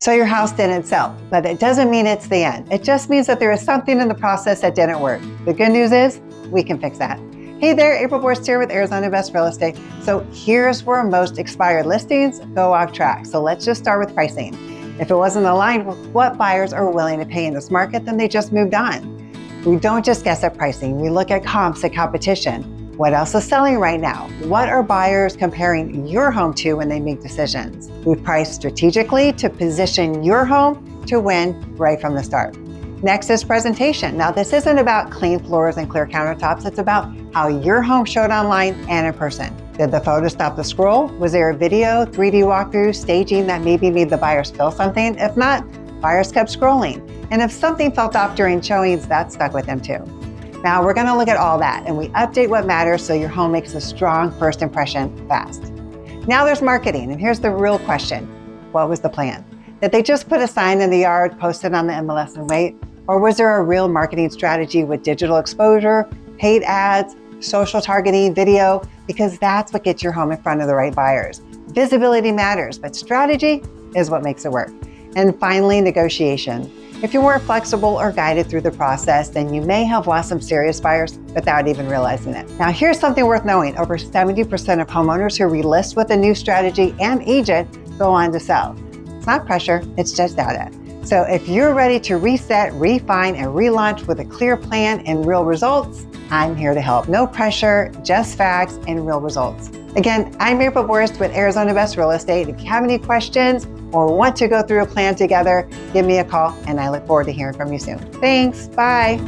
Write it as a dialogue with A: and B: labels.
A: So your house didn't sell, but it doesn't mean it's the end. It just means that there is something in the process that didn't work. The good news is we can fix that. Hey there, Apryle Borst here with Arizona Best Real Estate. So here's where most expired listings go off track. So let's just start with pricing. If it wasn't aligned with what buyers are willing to pay in this market, then they just moved on. We don't just guess at pricing. We look at comps and competition. What else is selling right now? What are buyers comparing your home to when they make decisions? We price strategically to position your home to win right from the start. Next is presentation. Now, this isn't about clean floors and clear countertops. It's about how your home showed online and in person. Did the photo stop the scroll? Was there a video, 3D walkthrough, staging that maybe made the buyers feel something? If not, buyers kept scrolling. And if something felt off during showings, that stuck with them too. Now we're gonna look at all that and we update what matters so your home makes a strong first impression fast. Now there's marketing, and here's the real question. What was the plan? Did they just put a sign in the yard, post it on the MLS and wait? Or was there a real marketing strategy with digital exposure, paid ads, social targeting, video? Because that's what gets your home in front of the right buyers. Visibility matters, but strategy is what makes it work. And finally, negotiation. If you weren't flexible or guided through the process, then you may have lost some serious buyers without even realizing it. Now, here's something worth knowing. Over 70% of homeowners who relist with a new strategy and agent go on to sell. It's not pressure, it's just data. So if you're ready to reset, refine, and relaunch with a clear plan and real results, I'm here to help. No pressure, just facts and real results. Again, I'm Apryle Borst with Arizona Best Real Estate. If you have any questions or want to go through a plan together, give me a call and I look forward to hearing from you soon. Thanks, bye.